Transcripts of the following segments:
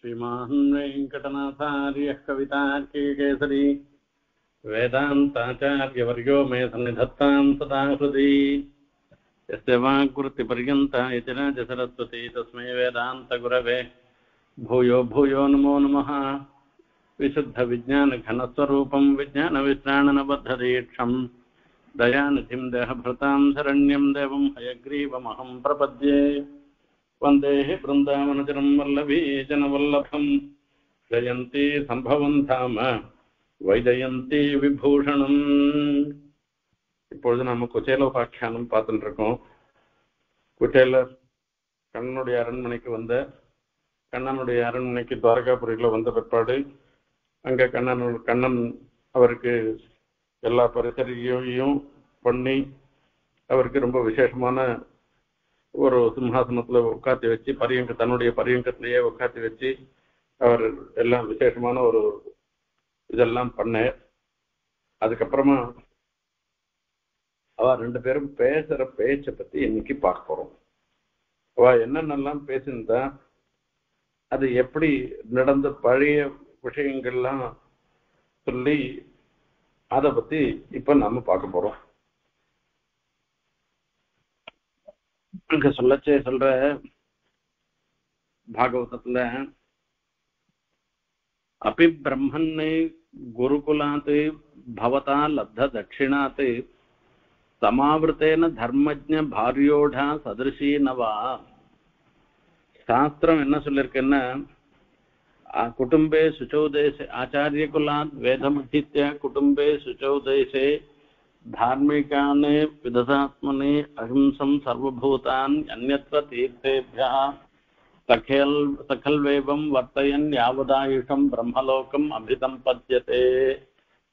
श्रीमान् वेङ्कटनाथार्यः कवितार्किकेसरी वेदान्ताचार्यवर्यो मे सन्निधत्तां सदा हृदि यस्य वाक्कृतिपर्यन्ता यतिराजसरस्वती तस्मै वेदान्तगुरवे भूयो भूयो नमो नमः। विशुद्धविज्ञानघनस्वरूपं विज्ञानविश्राणनबद्धदीक्षं दयानिधिं देहभृतां शरण्यं देवं हयग्रीवमहं प्रपद्ये। वन्देः बृन्दावनचरं वल्लभीजनवल्लभं जयन्ती सम्भवं धाम வைஜயந்தி விபூஷணம். இப்பொழுது நம்ம குச்சேலோபாக்கியானம் பார்த்துட்டு இருக்கோம். குச்சேலர் கண்ணனுடைய அரண்மனைக்கு கண்ணனுடைய அரண்மனைக்கு துவாரகாபுரியில் வந்த பிற்பாடு அங்கே கண்ணன் அவருக்கு எல்லா பரிசரையும் பண்ணி அவருக்கு ரொம்ப விசேஷமான ஒரு சிம்ஹாசனத்தில் உட்காத்தி வச்சு தன்னுடைய பரியங்கத்திலேயே உட்காத்தி வச்சு அவர் எல்லாம் விசேஷமான ஒரு இதெல்லாம் பண்ண. அதுக்கப்புறமா அவ ரெண்டு பேரும் பேசுற பேச்சை பத்தி இன்னைக்கு பார்க்க போறோம். அவ என்னென்னலாம் பேசியிருந்தா, அது எப்படி நடந்த பழைய விஷயங்கள்லாம் சொல்லி அதை பத்தி இப்ப நாம பார்க்க போறோம். அங்க சொல்ற பாகவதத்துல अपि ब्रह्मन् गुरुकुलात् भवता लब्ध दक्षिणात् समावृतेन धर्मज्ञ भार्योढ़ा सदृशी नवा. शास्त्रम என்ன சொல்லிருக்குன்னா, कुटुंबे शुचौदेशे आचार्य कुलात् वेदमधीत्य कुटुंबे शुचौदेशे धार्मिकान् विदधात्मने अहिंसं सर्वभूतान् अन्यत्र तीर्थेभ्यः சகல்வேவம் வர்த்தயன் யாவதாயுஷம் பிரம்மலோகம் அபிதம்பத்யதே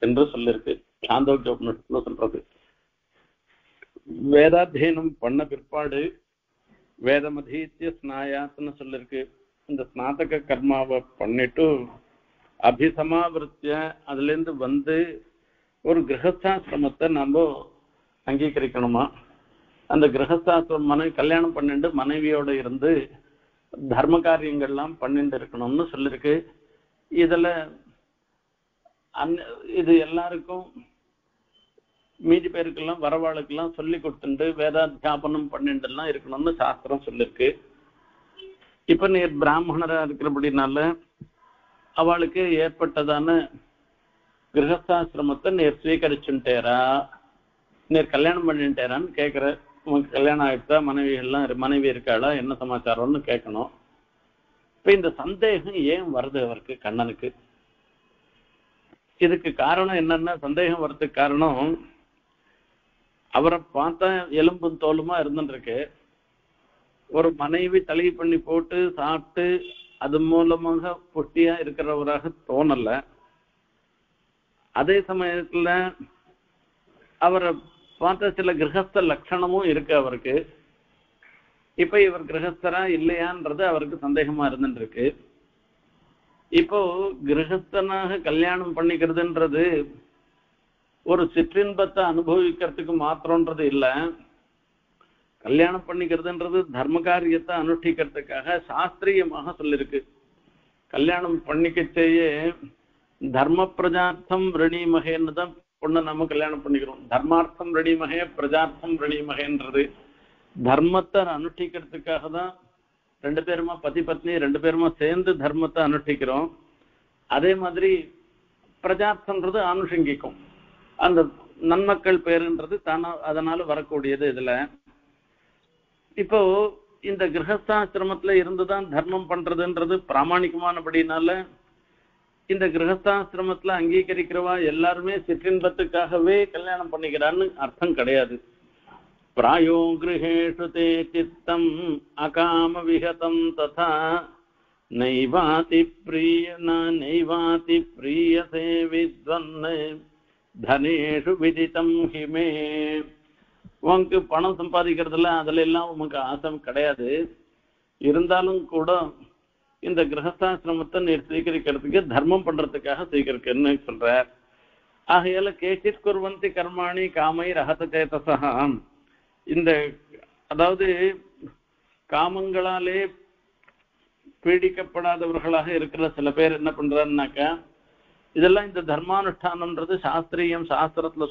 என்று சொல்லிருக்கு. சாந்தோக்கிய உபநிஷத்துல சொல்றது. வேதாத்தியனம் பண்ண பிற்பாடு வேதமதீத்திய ஸ்நாயாத்னு சொல்லிருக்கு. இந்த ஸ்நாதக கர்மாவை பண்ணிட்டு அபிசமாவிருத்திய அதுல இருந்து ஒரு கிரகஸ்தாசிரமத்தை நம்ம அங்கீகரிக்கணுமா. அந்த கிரகஸ்தாசிரம கல்யாணம் பண்ணிட்டு மனைவியோட இருந்து தர்ம காரியங்கள்லாம் பண்ணிட்டு இருக்கணும்னு சொல்லிருக்கு. இது எல்லாருக்கும் மீதி பேருக்கெல்லாம் வரவாளுக்கெல்லாம் சொல்லி கொடுத்துட்டு வேதாத்தியாபனம் பண்ணிட்டு எல்லாம் இருக்கணும்னு சாஸ்திரம் சொல்லிருக்கு. இப்ப நீர் பிராமணரா இருக்கிறபடினால அவளுக்கு ஏற்பட்டதான கிரகஸ்தாசிரமத்தை நீர் ஸ்வீகரிச்சுட்டேரா, நீர் கல்யாணம் பண்ணிட்டேரான்னு கேட்கிற. உனக்கு கல்யாணம் ஆயிடுச்சா, மனைவி இருக்காளா, என்ன சமாச்சாரம்னு கேட்கணும். இப்ப இந்த சந்தேகம் ஏன் வருது அவருக்கு, கண்ணனுக்கு? இதுக்கு காரணம் என்னன்னா, சந்தேகம் வர்றதுக்கு காரணம் அவரை பார்த்தா எலும்பும் தோலுமா இருந்துருக்கு. ஒரு மனைவி தலை பண்ணி போட்டு சாப்பிட்டு அது மூலமாக புஷ்டியா இருக்கிறவராக தோணல. அதே சமயத்துல அவரை பார்த்த சில கிரகஸ்த லட்சணமும் இருக்கு அவருக்கு. இப்ப இவர் கிரகஸ்தரா இல்லையான்றது அவருக்கு சந்தேகமா இருந்துருக்கு. இப்போ கிரகஸ்தனாக கல்யாணம் பண்ணிக்கிறதுன்றது ஒரு சிற்றின்பத்தை அனுபவிக்கிறதுக்கு மாத்திரம்ன்றது இல்ல. கல்யாணம் பண்ணிக்கிறதுன்றது தர்ம காரியத்தை அனுஷ்டிக்கிறதுக்காக சாஸ்திரியமாக சொல்லிருக்கு. கல்யாணம் பண்ணிக்கச்சேயே தர்ம பிரஜார்த்தம் ரிணிமகேன்னு தான் பொண்ணை நம்ம கல்யாணம் பண்ணிக்கிறோம். தர்மார்த்தம் ரெடிமகே பிரஜார்த்தம் ரெடிமகேன்றது தர்மத்தை அனுஷ்டிக்கிறதுக்காக தான் ரெண்டு பேருமா பதி பத்னி ரெண்டு பேருமா சேர்ந்து தர்மத்தை அனுஷ்டிக்கிறோம். அதே மாதிரி பிரஜார்த்தம்ன்றது அனுஷங்கிக்கும். அந்த நன்மக்கள் பேருன்றது தானா அதனால வரக்கூடியது. இதுல இப்போ இந்த கிரகஸ்தாசிரமத்துல இருந்துதான் தர்மம் பண்றதுன்றது பிராமணிகமானபடினால இந்த கிரகஸ்தாசிரமத்துல அங்கீகரிக்கிறவா எல்லாருமே சிற்றின்பத்துக்காகவே கல்யாணம் பண்ணிக்கிறான்னு அர்த்தம் கிடையாது. பிராயோ கிரகேஷு தே சித்தம் அகாம விஹதம் ததா நைவாதி பிரியசே வித்வன் தனேஷு விதிதம் ஹிமே. உனக்கு பணம் சம்பாதிக்கிறதுல அதுல எல்லாம் உனக்கு ஆசை கிடையாது. இருந்தாலும் கூட இந்த கிரகஸ்தாசிரமத்தை நீர் சீகரிக்கிறதுக்கு தர்மம் பண்றதுக்காக சீகரிக்கன்னு சொல்ற. ஆகையால கேச்சித் குர்வந்தி கர்மாணி காமை ரஹத சேதசா. இந்த அதாவது காமங்களாலே பீடிக்கப்படாதவர்களாக இருக்கிற சில பேர் என்ன பண்றாருனாக்கா, இதெல்லாம் இந்த தர்மானுஷ்டானம்ன்றது சாஸ்திரியம், சாஸ்திரத்துல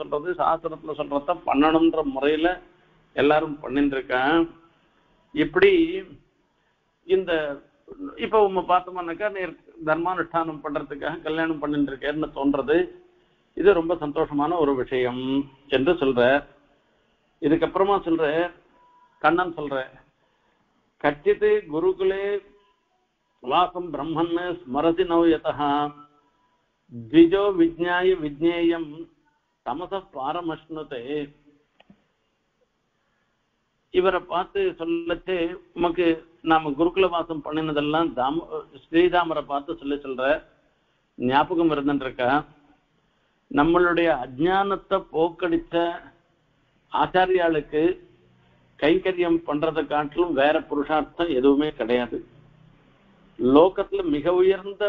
சொல்றத பண்ணணும்ன்ற முறையில எல்லாரும் பண்ணிட்டு இருக்கான். இப்படி இந்த இப்ப உங்க பார்த்தோம்னாக்கா நீர் தர்மானுஷ்டானம் பண்றதுக்காக கல்யாணம் பண்ணிட்டு இருக்கேன்னு தோன்றது, இது ரொம்ப சந்தோஷமான ஒரு விஷயம் என்று சொல்ற. இதுக்கப்புறமா சொல்ற கண்ணன் சொல்ற, கச்சித்து குருகுலே வாசம் பிரம்மன்னு ஸ்மரதி நவ்யதா த்விஜோ விஜ்ஞாய விஜ்ஞேயம் தமச பாரமஷ்ணுதே. இவரை பார்த்து சொல்லச்சு, உமக்கு நாம குருகுல வாசம் பண்ணினதெல்லாம் ஸ்ரீதாமரை பார்த்து சொல்ற ஞாபகம் இருந்துருக்கா. நம்மளுடைய அஜ்ஞானத்தை போக்கடிச்ச ஆச்சாரியாளுக்கு கைங்கரியம் பண்றதை காட்டிலும் வேற புருஷார்த்தம் எதுவுமே கிடையாது. லோகத்துல மிக உயர்ந்த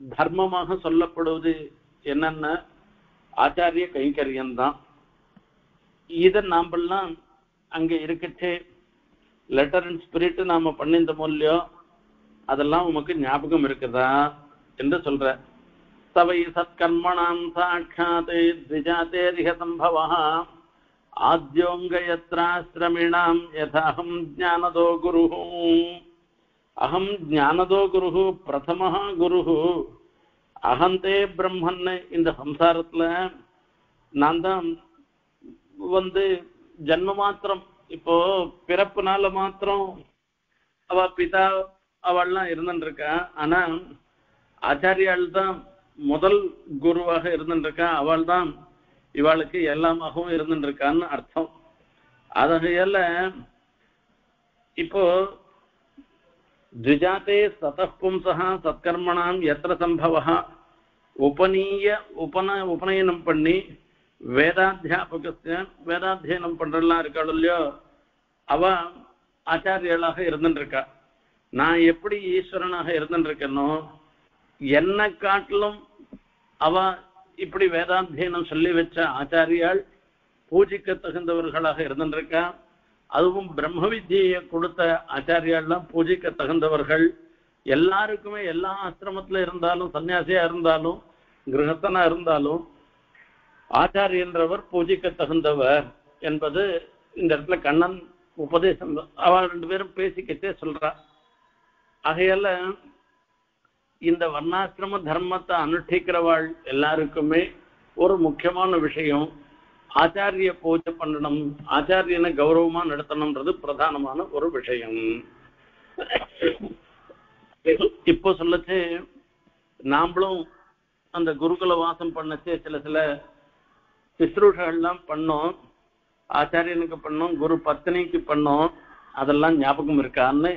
தர்மமாக சொல்லப்படுவது என்னன்னா ஆச்சாரிய கைங்கரியம் தான். இதை நாமெல்லாம் அங்க இருக்கச்சே லெட்டர் அண்ட் ஸ்பிரிட் நாம பண்ணிந்த மூலியம் அதெல்லாம் உமக்கு ஞாபகம் இருக்குதா என்று சொல்ற. சவை சத்கர்மணாம் சாட்சாத் த்விஜாதேரிஹ சம்பவः ஆத்யோங்கயத்ராஸ்ரமிணாம் யதாஹம் ஞானதோ குருஹு. அகம் ஞானதோ குருஹு பிரதமஹ குருஹு அகந்தே பிரம்மன்னு. இந்த சம்சாரத்துல நான் தான் ஜன்ம மாத்திரம், இப்போ பிறப்புனால மாத்திரம் அவ பிதா அவள்லாம் இருந்துருக்கா. ஆனா ஆச்சாரியால் தான் முதல் குருவாக இருந்துருக்கா. அவள் தான் இவாளுக்கு எல்லாமாகவும் இருந்துருக்கான்னு அர்த்தம். அதையல்ல இப்போ த்விஜாதே சதப்பும்சா சத்கர்மணாம் எத்திர சம்பவः உபநயனம் பண்ணி வேதாத்தியனம் பண்றலாம் இருக்காள் இல்லையோ, அவ ஆச்சாரியாளாக இருந்துருக்கா. நான் எப்படி ஈஸ்வரனாக இருந்துருக்கேனோ என்ன காட்டிலும் அவ இப்படி வேதாத்தியனம் சொல்லி வச்ச ஆச்சாரியால் பூஜிக்க தகுந்தவர்களாக இருந்துருக்கா. அதுவும் பிரம்ம வித்தியை கொடுத்த ஆச்சாரியாலாம் பூஜிக்க தகுந்தவர்கள். எல்லாருக்குமே எல்லா ஆசிரமத்துல இருந்தாலும், சன்னியாசியா இருந்தாலும், கிரகஸ்தனா இருந்தாலும் ஆச்சாரியன்றவர் பூஜிக்க தகுந்தவர் என்பது இந்த இடத்துல கண்ணன் உபதேசம் அவள் ரெண்டு பேரும் பேசிக்கிட்டே சொல்றா. ஆகையால இந்த வர்ணாசிரம தர்மத்தை அனுஷ்டிக்கிறவாள் எல்லாருக்குமே ஒரு முக்கியமான விஷயம், ஆச்சாரிய பூஜை பண்ணணும், ஆச்சாரியனை கௌரவமா நடத்தணும்ன்றது பிரதானமான ஒரு விஷயம். இப்போ சொல்லச்சு நாமளும் அந்த குருகுல வாசம் பண்ணச்சே சில சிஸ்ரூஷெல்லாம் பண்ணோம், ஆச்சாரியனுக்கு பண்ணோம், குரு பத்னிக்கு பண்ணோம். அதெல்லாம் ஞாபகம் இருக்கான்னு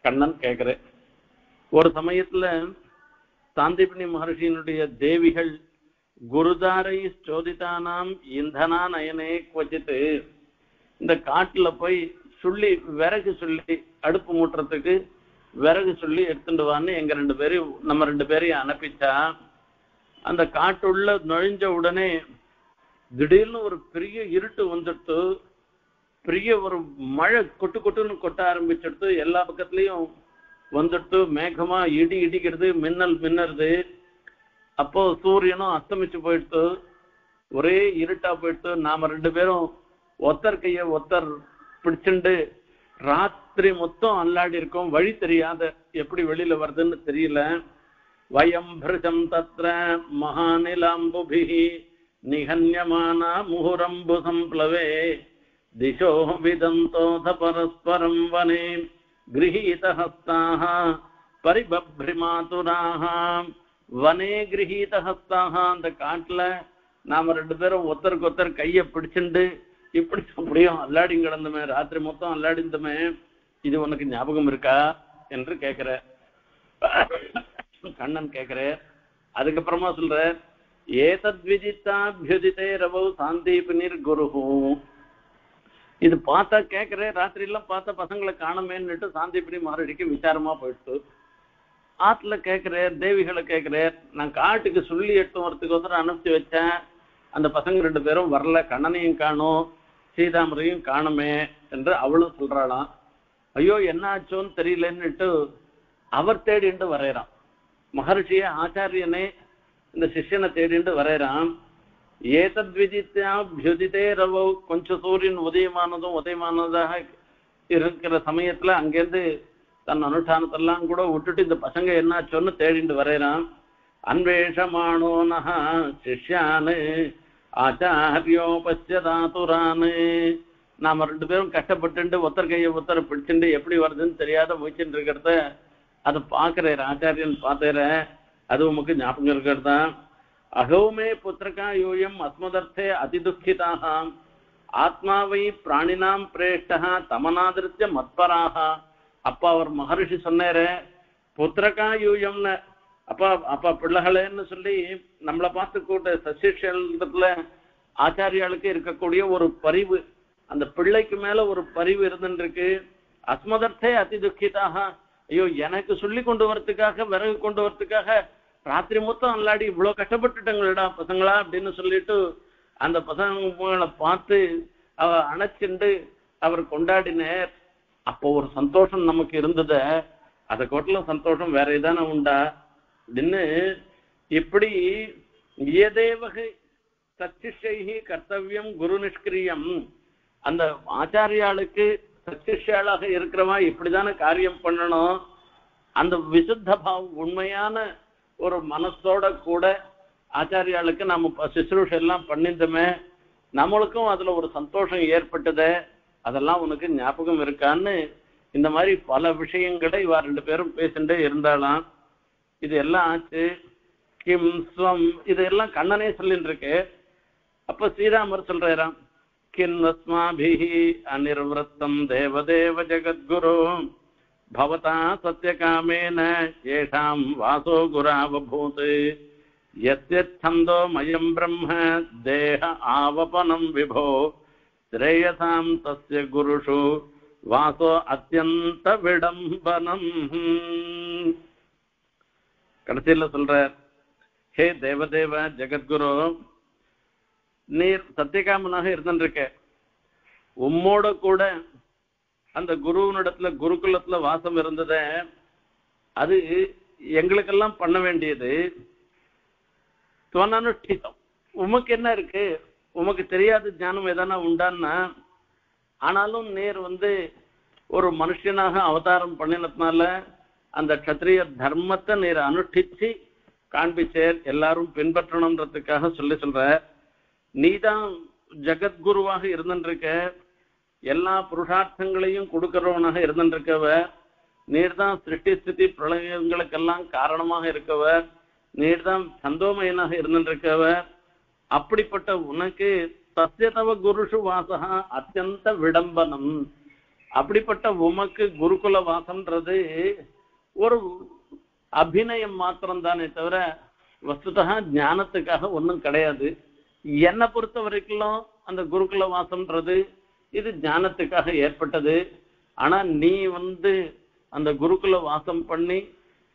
கண்ணன் கேட்கிறேன். ஒரு சமயத்துல சாந்தீபனி மகர்ஷியினுடைய தேவிகள் குருதாரை சோதிதானாம் இந்தனா நயனே குவச்சித்து, இந்த காட்டுல போய் சொல்லி விறகு சொல்லி அடுப்பு மூட்டுறதுக்கு விறகு சொல்லி எடுத்துட்டு வான்னு நம்ம ரெண்டு பேரையும் அனுப்பிச்சா. அந்த காட்டுள்ள நுழைஞ்ச உடனே திடீர்னு ஒரு பெரிய இருட்டு வந்துட்டு, பெரிய ஒரு மழை கொட்டுன்னு கொட்ட ஆரம்பிச்சுட்டு, எல்லா பக்கத்துலயும் வந்துட்டு மேகமா இடிக்கிறது, மின்னறது. அப்போ சூரியனும் அஸ்தமிச்சு போயிட்டு ஒரே இருட்டா போயிட்டு, நாம ரெண்டு பேரும் ஒத்தர் கைய ஒத்தர் பிடிச்சுண்டு ராத்திரி மொத்தம் அல்லாடி இருக்கோம். வழி தெரியாத, எப்படி வெளியில வருதுன்னு தெரியல. வயம் பிருஜம் தத்ர மகாநிலாம்புபிஹி நிகன்யமானா முஹுரம்பு சம்ப்ளவே திசோ விதந்தோத பரஸ்பரம் வனே கிரஹீதஹஸ்தாஹ பரிபப்ரிமாதுராஹ. வனே கிரஹீதஹஸ்தாஹ, அந்த காட்டுல நாம ரெண்டு பேரும் ஒருத்தருக்கு ஒருத்தர் கைய பிடிச்சுண்டு இப்படி அப்படியும் அல்லாடி கிடந்தமே, ராத்திரி மொத்தம் அல்லாடிந்தமே, இது உனக்கு ஞாபகம் இருக்கா என்று கேட்கிற கண்ணன் கேட்கிற. அதுக்கப்புறமா சொல்ற, ஏதத்விஜித்தாபியுதிதே ரவௌ சாந்தீபனிர் குருஹு. இது பார்த்தா கேட்கிறேன், ராத்திரி எல்லாம் பார்த்தா பசங்களை காணமேன்னுட்டு சாந்தீபனி மகரிஷிக்கு விசாரமா போயிட்டு ஆத்துல கேட்கிறேன், தேவிகளை கேட்கிறேன், நான் காட்டுக்கு சொல்லி எட்டு வரத்துக்கு அனுப்பிச்சு வச்சேன், அந்த பசங்க ரெண்டு பேரும் வரல, கண்ணனையும் காணும் சீதாமரையும் காணுமே என்று அவளும் சொல்றாளாம். ஐயோ என்ன ஆச்சோன்னு தெரியலன்னுட்டு அவர் தேடிண்டு வரையறான். மகர்ஷிய ஆச்சாரியனே இந்த சிஷ்யனை தேடிண்டு வரையறான். ஏதத்விதித்தே ரவோ, கொஞ்சம் சூரியன் உதயமானதாக இருக்கிற சமயத்துல அங்கேருந்து தன் அனுஷ்டானத்தெல்லாம் கூட விட்டுட்டு இந்த பசங்க என்னாச்சோன்னு தேடிண்டு வரையறான். அன்வேஷமானோனஹ சிஷ்யானு ஆச்சாரியோ பசியதாதுரானு. நாம 2 பேரும் கஷ்டப்பட்டு ஒருத்தர் கையை ஒருத்தர் பிடிச்சுட்டு எப்படி வருதுன்னு தெரியாத முயற்சிட்டு இருக்கிறத அதை பாக்குறாரு ஆச்சாரியன். பார்த்துற அது உமக்கு ஞாபகம் இருக்கிறதா? அகௌமே புத்திரகா யூயம் அஸ்மதர்த்தே அதிதுக்கிதாக ஆத்மாவை பிராணினாம் பிரேஷ்டா தமனாதிருத்திய மத்பராக. அப்ப அவர் மகரிஷி சொன்னாரு புத்திரகா யூயம்னு. அப்பா பிள்ளைகளேன்னு சொல்லி நம்மளை பார்த்து கூட்ட சசிஷத்துல ஆச்சாரியாளுக்கு இருக்கக்கூடிய ஒரு பரிவு, அந்த பிள்ளைக்கு மேல ஒரு பரிவு இருந்துருக்கு. அஸ்மதர்த்தே அதிதுக்கிதாக, ஐயோ எனக்கு சொல்லி கொண்டு வரத்துக்காக விறகு கொண்டு வரத்துக்காக ராத்திரி மொத்தம் அல்லாடி இவ்வளவு கஷ்டப்பட்டுட்டாங்களா பசங்களா அப்படின்னு சொல்லிட்டு அந்த பசங்களை பார்த்து அணைச்சுண்டு அவர் கொண்டாடினார். அப்போ ஒரு சந்தோஷம் நமக்கு இருந்தத, அதை கோட்டில சந்தோஷம் வேற ஏதான உண்டா அப்படின்னு. இப்படி ஏதேவகை சச்சிஷ்யைஹி கர்த்தவியம் குரு நிஷ்கிரியம். அந்த ஆச்சாரியாளுக்கு சச்சிஷ்யாளாக இருக்கிறவா இப்படிதான காரியம் பண்ணணும். அந்த விசுத்த பாவம் உண்மையான ஒரு மனசோட கூட ஆச்சாரியாளுக்கு நம்ம சிசுரூஷ எல்லாம் பண்ணிருந்தோமே, நம்மளுக்கும் அதுல ஒரு சந்தோஷம் ஏற்பட்டது. அதெல்லாம் உனக்கு ஞாபகம் இருக்கான்னு இந்த மாதிரி பல விஷயங்களை இவா 2 பேரும் பேசிட்டே இருந்தாலாம். இது எல்லாம் ஆச்சு. கிம் ஸ்வம் இதெல்லாம் கண்ணனே சொல்லிட்டு இருக்கு. அப்ப ஸ்ரீராமர் சொல்றாராம், கின்வஸ்மாபிஹி அனிர்வத்தம் தேவதேவ ஜெகத்குரு பவதா சத்யகாமேன ஏஷாம் வாசோ குராவபூத் யத்யச்சந்தோ மயம் பிரம்ம தேஹ ஆவபனம் விபோ ஸ்ரேயசாம் தஸ்ய குருஷு வாசோ அத்யந்த விடம்பனம். கடைசியில சொல்ற, ஹே தேவதேவ ஜெகத்குரு, நீர் சத்தியகாமனாக இருந்திருக்க, உம்மோட கூட அந்த குருவனிடத்துல குருகுலத்துல வாசம் இருந்தத அது எங்களுக்கெல்லாம் பண்ண வேண்டியது. துவனனுஷ்டிதம், உமக்கு என்ன இருக்கு, உமக்கு தெரியாத ஞானம் எதனா உண்டான்னா, ஆனாலும் நீர் ஒரு மனுஷனாக அவதாரம் பண்ணினதுனால அந்த க்ஷத்ரிய தர்மத்தை நீர் அனுஷ்டிச்சு காண்பிச்சேர், எல்லாரும் பின்பற்றணும்ன்றதுக்காக சொல்ற. நீதான் ஜெகத்குருவாக இருந்துருக்க, எல்லா புருஷார்த்தங்களையும் கொடுக்கிறவனாக இருந்துருக்கவ, நீர்தான் சிருஷ்டி ஸ்திதி பிரளயங்களுக்கெல்லாம் காரணமாக இருக்கவ, நீர்தான் சந்தோமயனாக இருந்துருக்கவ. அப்படிப்பட்ட உனக்கு தஸ்யதவ குருஷு வாசகா அத்தியந்த விடம்பனம். அப்படிப்பட்ட உமக்கு குருகுல வாசம்ன்றது ஒரு அபிநயம் மாத்திரம் தானே தவிர வஸ்துதா ஞானத்துக்காக ஒன்றும் கிடையாது. என்னை பொறுத்த வரைக்கும் அந்த குருகுல வாசம்ன்றது இது ஞானத்துக்காக ஏற்பட்டது. ஆனா நீ அந்த குருகுல வாசம் பண்ணி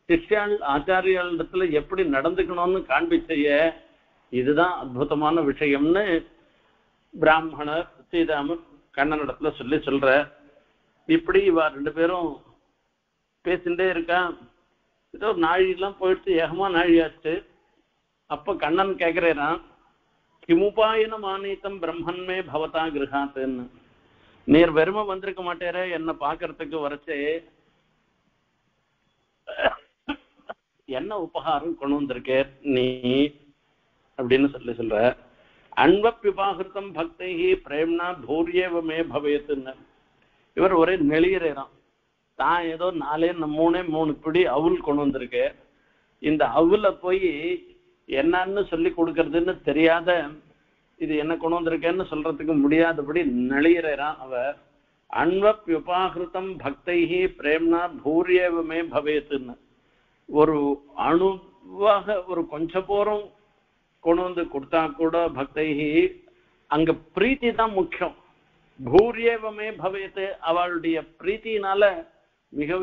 சிஷ்யாள் ஆச்சாரியாளிடத்துல எப்படி நடந்துக்கணும்னு காண்பிச்சைய, இதுதான் அற்புதமான விஷயம்னு பிராமணர் ஸ்ரீராமர் கண்ணனிடத்துல சொல்ற. இப்படி இவா 2 பேரும் பேசிட்டே இருக்கான். ஏதோ நாழியெல்லாம் போயிடுச்சு, ஏகமா நாழியாச்சு. அப்ப கண்ணன் கேட்கிறேன், கிமுபாயன மானீத்தம் பிரம்மன்மே பவதா கிரகாத்துன்னு. நீர் வெறுமை வந்திருக்க மாட்டேற, என்ன பாக்குறதுக்கு வரச்சே என்ன உபகாரம் கொண்டு வந்திருக்கே நீ அப்படின்னு சொல்ற. அன்வப்பிபாகிருத்தம் பக்தை பிரேம்னா பூரியவமே பவேத்துன்னு. இவர் ஒரே நெளியறான். தான் ஏதோ 3 பிடி அவுல் கொண்டு வந்திருக்கு. இந்த அவுல போய் என்னன்னு சொல்லி கொடுக்கறதுன்னு தெரியாத, இது என்ன கொண்டு வந்திருக்கேன்னு சொல்றதுக்கு முடியாதபடி நெளியறான் அவர். அன்வப்பியுபாகிருத்தம் பக்தை பிரேம்னா பூரியவமே பவேத்துன்னு. ஒரு அணுவாக ஒரு கொஞ்சம் போரும் கொண்டு கொடுத்தா கூட பக்தை அங்க பிரீத்தி தான் முக்கியம். பூரியவமே பவேத்து, அவளுடைய பிரீத்தினால மிக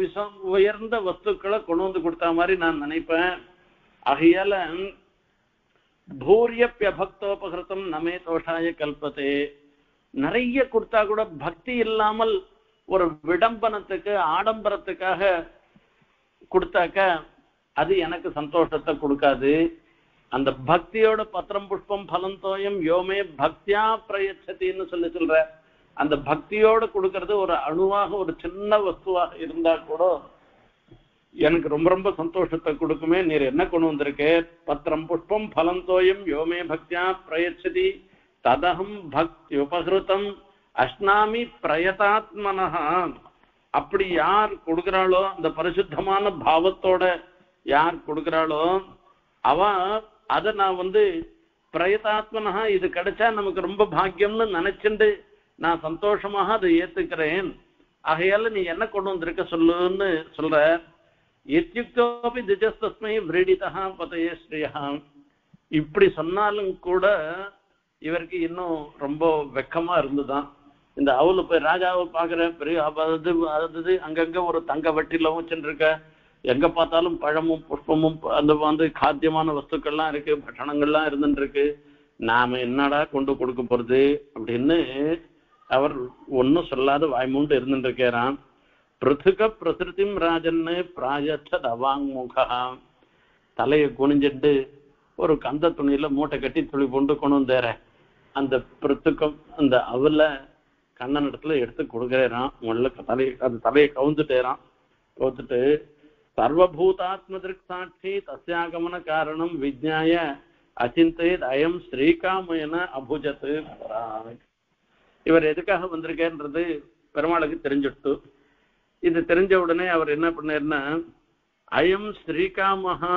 உயர்ந்த வஸ்துக்களை கொண்டு கொடுத்தா மாதிரி நான் நினைப்பேன். ஆகையால பூரியப்யபக்தோபகிருத்தம் நமே தோஷாய கல்பத்தே. நிறைய கொடுத்தா கூட பக்தி இல்லாமல் ஒரு விடம்பனத்துக்கு ஆடம்பரத்துக்காக கொடுத்தாக்கா அது எனக்கு சந்தோஷத்தை கொடுக்காது. அந்த பக்தியோட பத்திரம் புஷ்பம் பலம் தோயம் யோமே பக்தியா பிரயச்சத்தின்னு சொல்ற அந்த பக்தியோட கொடுக்கறது ஒரு அணுவாக ஒரு சின்ன வஸ்துவாக இருந்தா கூட எனக்கு ரொம்ப ரொம்ப சந்தோஷத்தை கொடுக்குமே. நீர் என்ன கொண்டு வந்திருக்க? பத்திரம் புஷ்பம் பலம் தோயம் யோமே பக்தியா பிரயச்சதி ததகம் பக்தி உபகிருத்தம் அஷ்னாமி பிரயதாத்மனஹா. அப்படி யார் கொடுக்கிறாளோ அந்த பரிசுத்தமான பாவத்தோட யார் கொடுக்கிறாளோ அவ அத நான் பிரயதாத்மனஹா இது கிடைச்சா நமக்கு ரொம்ப பாக்கியம்னு நினைச்சுண்டு நான் சந்தோஷமாக அதை ஏத்துக்கிறேன். ஆகையால நீ என்ன கொண்டு வந்திருக்க சொல்லுன்னு சொல்ற. எத்யுக்தோபி திஜஸ்தஸ்மை விரீடிதா பதயே ஸ்ரீயா. இப்படி சொன்னாலும் கூட இவருக்கு இன்னும் ரொம்ப வெக்கமா இருந்துதான். இந்த அவளு போய் ராஜாவை பாக்குற பெரிய அதாவது அங்கங்க ஒரு தங்க வட்டில வச்சுருக்க, எங்க பார்த்தாலும் பழமும் புஷ்பமும் அந்த காத்தியமான வஸ்துக்கள்லாம் இருக்கு, பட்டணங்கள்லாம் இருந்துட்டு இருக்கு, நாம என்னடா கொண்டு கொடுக்க போறது அப்படின்னு அவர் ஒன்னும் சொல்லாத வாய்மூண்டு இருந்துட்டு இருக்கிறான். பிருத்துக பிரசிருத்திம் ராஜன்னு பிராயச்சத் அவாங்முகா. தலையை குனிஞ்சிட்டு ஒரு கந்த துணியில மூட்டை கட்டி துளி கொண்டு வந்தேற அந்த பிருத்துக்கம் அந்த அவல கண்ணன் இடத்துல எடுத்து கொடுக்குறான். அந்த தலையை கவுந்துட்டேறான். கவுத்துட்டு சர்வபூதாத்ம திருக் சாட்சி தஸ்யாகமன காரணம் விஜ்ஞாய அச்சிந்தேத் அயம் ஸ்ரீகாமயன அபுஜத்து. இவர் எதுக்காக வந்திருக்கேன்றது பெருமாளுக்கு தெரிஞ்சுட்டு, இது தெரிஞ்ச உடனே அவர் என்ன பண்ணாருன்னா அயம் ஸ்ரீகாமஹா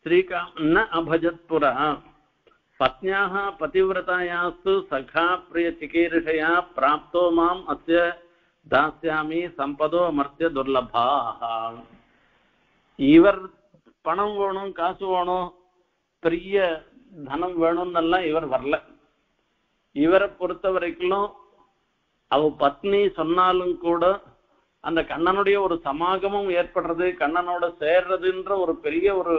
ஸ்ரீகாம அபஜத் புரா பத்னியாக பதிவிரதாயாஸ்து சகா பிரிய சிகீர்ஷயா பிராப்தோ மாம் அஸ்ய தாஸ்யாமி சம்பதோ அமர்த்திய துர்லபாக. இவர் பணம் வேணும், காசு வேணும், பெரிய தனம் வேணும்னெல்லாம் இவர் வரல. இவரை பொறுத்த வரைக்கும் அவ பத்னி சொன்னாலும் கூட அந்த கண்ணனுடைய ஒரு சமாகமம் ஏற்படுறது, கண்ணனோட சேர்றதுன்ற ஒரு பெரிய ஒரு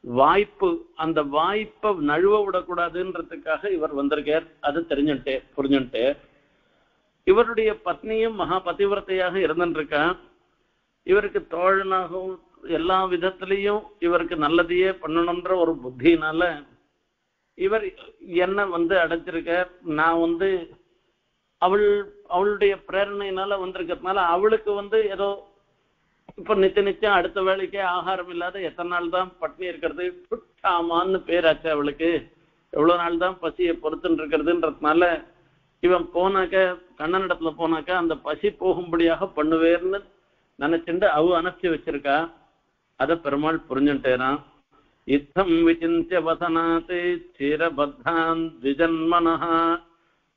வாய்ப்பு, அந்த வாய்ப்பை நழுவ விடக்கூடாதுன்றதுக்காக இவர் வந்திருக்கார். அது புரிஞ்சுட்டு இவருடைய பத்னியும் மகா பதிவிரத்தையாக இருந்துருக்கா. இவருக்கு தோழனாகவும் எல்லா விதத்திலையும் இவருக்கு நல்லதையே பண்ணணும்ன்ற ஒரு புத்தினால இவர் என்ன அடைச்சிருக்கார். நான் அவளுடைய பிரேரணையினால வந்திருக்கிறதுனால அவளுக்கு ஏதோ இப்ப நிச்சயம் அடுத்த வேலைக்கே ஆகாரம் இல்லாத எத்தனை நாள் தான் பட்னி இருக்கிறது, புட்டாமான்னு பேராச்சு அவளுக்கு, எவ்வளவு நாள் தான் பசியை பொறுத்துன்னு இருக்கிறதுன்றதுனால இவன் போனாக்க கண்ணனிடத்துல போனாக்க அந்த பசி போகும்படியாக பண்ணுவேர்னு நினைச்சுட்டு அவ அனுப்பிச்சு வச்சிருக்கா. அத பெருமாள் புரிஞ்சுட்டேரான். இத்தம் விசிந்திய வசனாத் சிரபத்தான் த்விஜன்மனஹ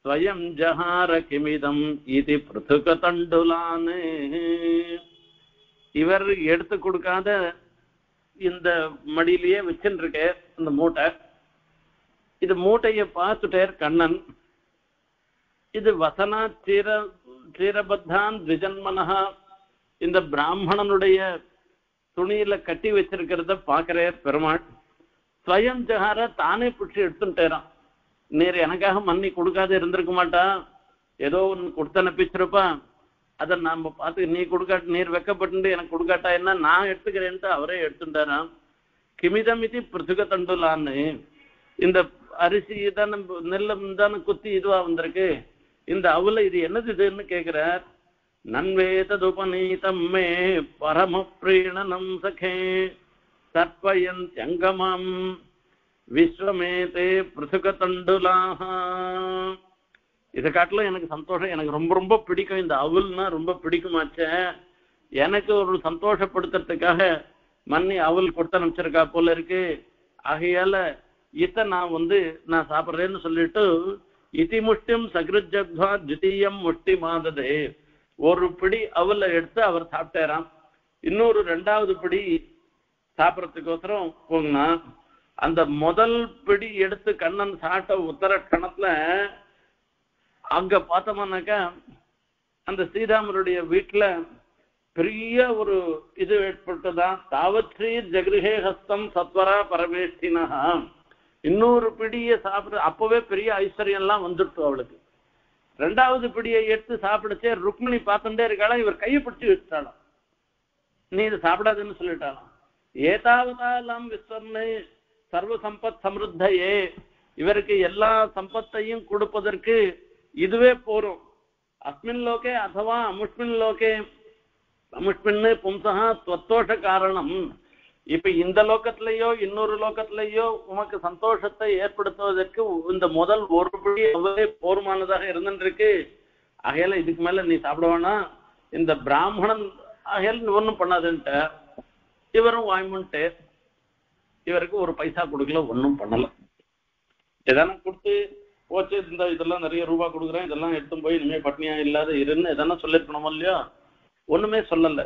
ஸ்வயம் ஜஹார கிமிதம் இது பிருதுக தண்டுலான். இவர் எடுத்து கொடுக்காத இந்த மடியிலேயே வச்சுருக்க அந்த மூட்டை, இது மூட்டைய பார்த்துட்டார் கண்ணன். இது வசனா சீரபத்தான் த்விஜன்மனஹா, இந்த பிராமணனுடைய துணியில கட்டி வச்சிருக்கிறத பாக்குறார் பெருமாள். ஸ்வயம் ஜஹார தானே பிடிச்சி எடுத்துட்டாரான். நீர் எனக்காக மன்னி கொடுக்காத இருந்திருக்க மாட்டா, ஏதோ ஒன்னு கொடுத்து அனுப்பிச்சிருப்பா, அதை நாம பார்த்து நீ கொடுக்காட்டு நீர் வெக்கப்பட்டு எனக்கு கொடுக்காட்டா என்ன, நான் எடுத்துக்கிறேன்ட்டு அவரே எடுத்துட்டாராம். கிமிதம் இது பிருத்துக தண்டுலான்னு, இந்த அரிசி தானே நெல்ல தானே குத்தி இதுவா வந்திருக்கு, இந்த அவல இது என்னது இதுன்னு கேட்கிறார். நன்வேததுபநீதம் மே பரம பிரீணனம் சகே தற்பயன் சங்கமம் விஸ்வமேதே பிருத்துக தண்டுலாக. இதை காட்டிலும் எனக்கு சந்தோஷம், எனக்கு ரொம்ப ரொம்ப பிடிக்கும், இந்த அவல்னா ரொம்ப பிடிக்குமாச்ச. எனக்கு ஒரு சந்தோஷப்படுத்துறதுக்காக மன்னி அவல் கொடுத்து அனுப்பிச்சிருக்கா போல இருக்கு. ஆகையால இதை நான் சாப்பிட்றேன்னு சொல்லிட்டு இதி முஷ்டிம் சகிருஜத்வா த்விதீயம் முஷ்டி மாததே, ஒரு பிடி அவல எடுத்து அவர் சாப்பிட்டாராம். இன்னொரு 2வது பிடி சாப்பிட்றதுக்கோசரம் போங்கண்ணா. அந்த முதல் பிடி எடுத்து கண்ணன் சாப்பிட்ட உத்தர கணத்துல அங்க பார்த்தோம்னாக்கா அந்த ஸ்ரீராமருடைய வீட்டுல பெரிய ஒரு இது ஏற்பட்டுதான். தாவத்ரீ ஜகிருஹே ஹஸ்தம் சத்வரா பரமேஷ்டினா. இன்னொரு பிடியை சாப்பிட அப்பவே பெரிய ஐஸ்வர்யம் எல்லாம் வந்துட்டு அவளுக்கு. 2வது பிடியை எடுத்து சாப்பிடுச்சே ருக்மிணி பார்த்துட்டே இருக்காளா, இவர் கையை பிடிச்சி வச்சுட்டாளாம். நீ இது சாப்பிடாதுன்னு சொல்லிட்டாலும் ஏதாவதாலாம் விஸ்வர்ணு சர்வ சம்பத் சமிருத்தையே, இவருக்கு எல்லா சம்பத்தையும் கொடுப்பதற்கு இதுவே போரும். அஸ்மின் லோகே அதுவா அமுஷ்மின் லோகே அமுஷ்மின்னு பும்சா ஸ்வத்தோஷ காரணம். இப்ப இந்த லோகத்திலேயோ இன்னொரு லோகத்திலேயோ உமக்கு சந்தோஷத்தை ஏற்படுத்துவதற்கு இந்த முதல் ஒரு படி அவ்வளவே போருமானதாக இருந்துருக்கு. ஆகையால இதுக்கு மேல நீ சாப்பிட வேணாம், இந்த பிராமணன் ஆகையால ஒன்றும் பண்ணாதுன்ட்ட. இவரும் வாய்முன்ட்டு இவருக்கு ஒரு பைசா கொடுக்கல, ஒன்றும் பண்ணல. எதனா கொடுத்து போச்சு, இந்த இதெல்லாம் நிறைய ரூபா கொடுக்குறேன், இதெல்லாம் எடுத்து போய் இனிமே பட்னியா இல்லாத இருன்னு எதனா சொல்லிருக்கணுமோ இல்லையோ, ஒண்ணுமே சொல்லல.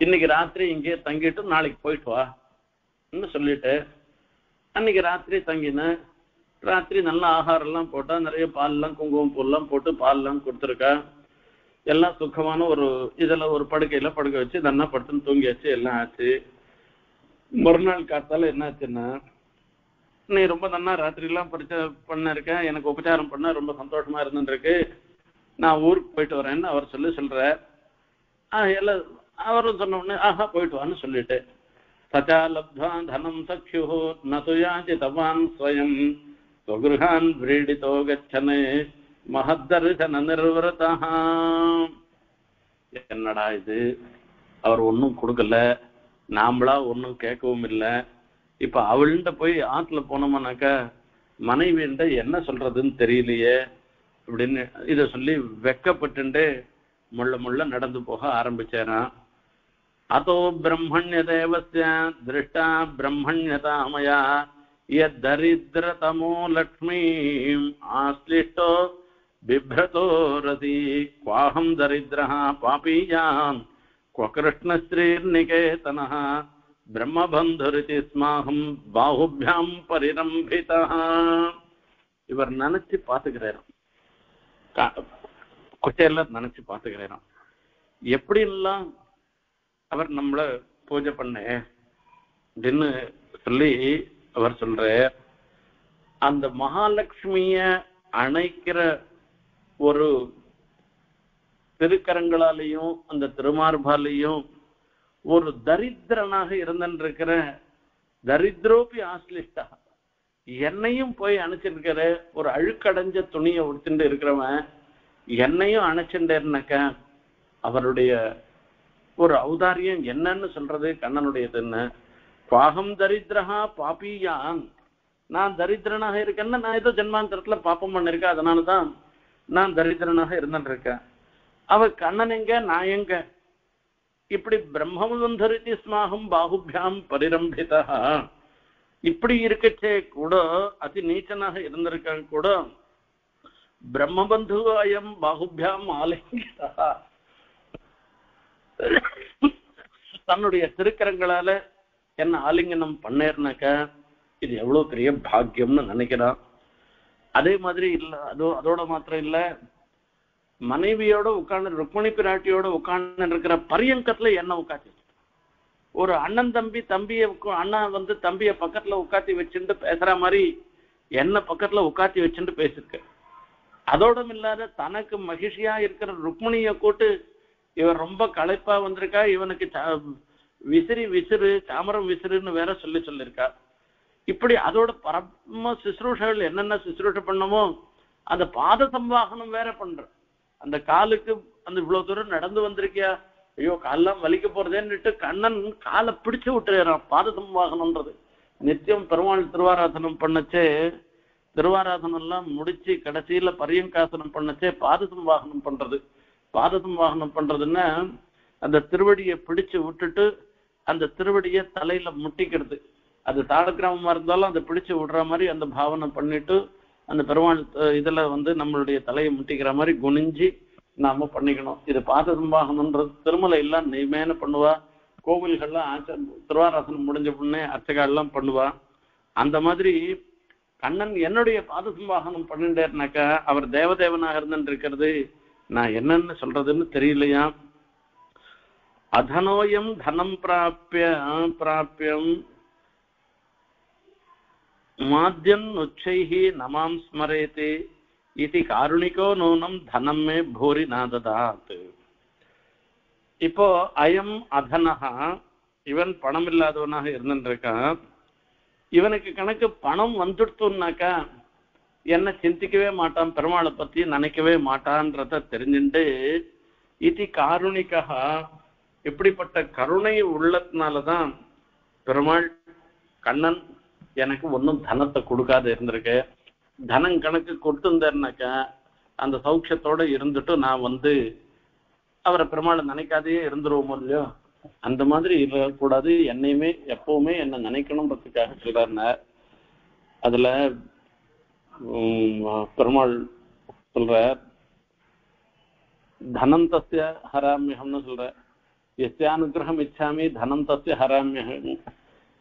இன்னைக்கு ராத்திரி இங்கே தங்கிட்டு நாளைக்கு போயிட்டு வான்னு சொல்லிட்டு அன்னைக்கு ராத்திரி தங்கினேன். ராத்திரி நல்ல ஆகாரம் எல்லாம் போட்டா, நிறைய பால்லாம் குங்குமம் பூல்லாம் போட்டு பால்லாம் கொடுத்துருக்கா. எல்லாம் சுகமான ஒரு இதுல ஒரு படுக்கையில படுக்க வச்சு நல்லா படுத்துன்னு தூங்கியாச்சு, எல்லாம் ஆச்சு. மறுநாள் காத்தால என்ன ஆச்சுன்னா, நீ ரொம்ப நல்லா ராத்திரி எல்லாம் பண்ணிருக்க, எனக்கு உபச்சாரம் பண்ண ரொம்ப சந்தோஷமா இருந்துருக்கு, நான் ஊருக்கு போயிட்டு வரேன்னு அவர் சொல்ற. எல்லாம் அவரும் சொன்ன உடனே ஆஹா போயிட்டு வான்னு சொல்லிட்டு, சச்சா லப்த்வா தனம் சக்ஷு நதுயாச்சி தவான் ஸ்வயம் ஸ்வகிருஹான் விரீடிதோ கச்சனே மஹத்தர்சன நிர்வரதா. என்னடா இது, அவர் ஒன்னும் கொடுக்கல, நாமளா ஒன்னும் கேட்கவும் இல்லை. இப்ப அவள்கிட்ட போய் ஆத்துல போனோம்னாக்கா மனைவின்ட்ட என்ன சொல்றதுன்னு தெரியலையே அப்படின்னு இத சொல்லி வெக்கப்பட்டு முள்ள முள்ள நடந்து போக ஆரம்பிச்சேரான். அதோ பிரம்மண்ய தேவஸ்ய திருஷ்டா பிரம்மண்யதாமயா தரித்திரதமோ லக்ஷ்மீ ஆஸ்லிஷ்டோ பிப்ரதோ ரதி குவாஹம் தரித்ரஹ பாபீயான் क्व कृष्णश्रीर्निकेतनः ब्रह्मबन्धुरिति स्माहं बाहुभ्यां परिरम्भितः. இவர் நினைச்சு பாத்துக்கிறாராம், குச்சையெல்லாம் நினைச்சு பாத்துக்கிறாராம். எப்படி எல்லாம் அவர் நம்மள பூஜை பண்ண அப்படின்னு சொல்லி அவர் சொல்ற. அந்த மகாலட்சுமிய அணைக்கிற ஒரு திருக்கரங்களாலையும் அந்த திருமார்பாலையும் ஒரு தரித்திரனாக இருந்திருக்கிற தரித்திரோபி ஆஸ்லிஷ்டா, என்னையும் போய் அணைச்சிருக்கிற ஒரு அழுக்கடைஞ்ச துணியை உடுத்துட்டு இருக்கிறவன் என்னையும் அணைச்சுட்டேன்னாக்க அவருடைய ஒரு ஔதாரியம் என்னன்னு சொல்றது கண்ணனுடையதுன்னு. பாகம் தரித்திரஹா பாப்பியான், நான் தரித்திரனாக இருக்கேன்னா நான் ஏதோ ஜென்மாந்தரத்துல பாப்பம் பண்ணிருக்கேன், அதனாலதான் நான் தரித்திரனாக இருந்துருக்கேன். அவ கண்ணன் எங்க நான் எங்க, இப்படி பிரம்மபந்துரிதி ஸ்மாகம் பாகுபியாம் பரிரம்பிதா, இப்படி இருக்கச்சே கூட அதி நீச்சனாக இருந்திருக்க கூட பிரம்மபந்து அயம் பாகுபியாம் ஆலிங்கிதா, தன்னுடைய திருக்கரங்களால என்ன ஆலிங்கனம் பண்ணேர்னாக்க இது எவ்வளவு பெரிய பாக்கியம்னு நினைக்கிறான். அதே மாதிரி இல்ல, அதோட மாத்திரம் இல்ல, மனைவியோட உட்கார்ந்து ருக்மணி பிராட்டியோட உட்கார்ந்து இருக்கிற பரியங்கத்துல என்ன உட்காந்து ஒரு அண்ணன் தம்பிய அண்ணா தம்பிய பக்கத்துல உட்காத்தி வச்சுட்டு பேசுற மாதிரி என்ன பக்கத்துல உட்காத்தி வச்சுட்டு பேசிருக்க. அதோடும் இல்லாத தனக்கு மகிழ்ச்சியா இருக்கிற ருக்மணிய கூட்டு இவன் ரொம்ப களைப்பா வந்திருக்கா, இவனுக்கு விசிறு சாமரம் விசிறுன்னு வேற சொல்லிருக்கா. இப்படி அதோட பரம சுசுரூஷகள் என்னென்ன சுசுரூஷ பண்ணமோ அந்த பாத சம்வாகனம் வேற பண்ற. அந்த காலுக்கு அந்த இவ்வளவு தூரம் நடந்து வந்திருக்கியா, ஐயோ காலெல்லாம் வலிக்க போறதேன்னுட்டு கண்ணன் காலை பிடிச்சு விட்டுறான். பாத சம்வாகனம்ன்றது நித்தியம் பெருமாள் திருவாராதனம் பண்ணச்சே, திருவாராதனம் எல்லாம் முடிச்சு கடைசியில பரியங்காசனம் பண்ணச்சே பாத சம்வாகனம் பண்றது. பாத சம்வாகனம் பண்றதுன்னா அந்த திருவடியை பிடிச்சு விட்டுட்டு அந்த திருவடியை தலையில முட்டிக்கிறது. அது தாளக்கிராமமா இருந்தாலும் அதை பிடிச்சு விடுற மாதிரி அந்த பாவனை பண்ணிட்டு அந்த பெருமாள் இதுல நம்மளுடைய தலையை முட்டிக்கிற மாதிரி குனிஞ்சு நாம பண்ணிக்கணும். இது பாத சம்பாகனம்ன்றது திருமலை எல்லாம் நெய்மேன பண்ணுவா, கோவில்கள்லாம் திருவாராசனம் முடிஞ்ச உடனே அர்ச்சகாலாம் பண்ணுவா. அந்த மாதிரி கண்ணன் என்னுடைய பாத சம்பாகனம் பண்ணிட்டேன்னாக்கா அவர் தேவதேவனாக இருந்துட்டு இருக்கிறது நான் என்னன்னு சொல்றதுன்னு தெரியலையா. அதனோயம் தனம் பிராப்பியம் மாத்யன் உச்சைஹி நமாம் ஸ்மரேதி இது காருணிகோ நூனம் தனம் மே பூரி நாததாத். இப்போ அயம் அதனஹா, இவன் பணம் இல்லாதவனாக இருந்துருக்கான். இவனுக்கு கணக்கு பணம் வந்துடுத்துனாக்கா என்ன சிந்திக்கவே மாட்டான், பெருமாளை பத்தி நினைக்கவே மாட்டான்றத தெரிஞ்சுட்டு இது காருணிக்கா, இப்படிப்பட்ட கருணை உள்ளதுனாலதான் பெருமாள் கண்ணன் எனக்கு ஒன்னும் தனத்தை கொடுக்காத இருந்திருக்கு. தனம் கணக்கு கொடுத்துருந்தாருனாக்கா அந்த சௌக்கியத்தோட இருந்துட்டு நான் அவரை பெருமாளை நினைக்காதே இருந்துருவோமோ இல்லையோ, அந்த மாதிரி இருக்கக்கூடாது, என்னையுமே எப்பவுமே என்ன நினைக்கணும்ன்றதுக்காக சொல்றாருன. அதுல பெருமாள் சொல்ற தனம் தஸ்ய ஹராமியகம்னு சொல்ற, எஸ்யானுகிரகம் இச்சாமி தனம் தஸ்ய ஹராமியகம்.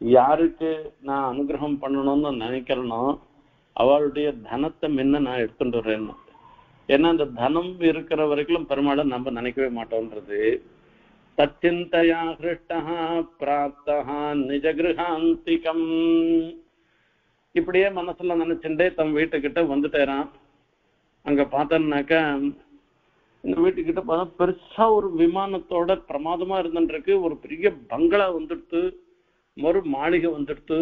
யாருக்கு நான் அனுகிரகம் பண்ணணும்னு நினைக்கிறேனோ அவளுடைய தனத்தை முன்ன நான் எடுத்துட்டு வரேன். ஏன்னா அந்த தனம் இருக்கிற வரைக்கும் பெருமாளை நம்ம நினைக்கவே மாட்டோம்ன்றது. தச்சிந்தையா ஹிருஷ்டா பிராப்தா நிஜகிருஹாந்திகம். இப்படியே மனசுல நினைச்சுட்டே தம் வீட்டுக்கிட்ட வந்துட்டேறான். அங்க பார்த்தோம்னாக்கா இந்த வீட்டுக்கிட்ட பார்த்தா பெருசா ஒரு விமானத்தோட பிரமாதமா இருந்துருக்கு. ஒரு பெரிய பங்களா வந்துடுத்து, ஒரு மாளிகை வந்துடுத்து.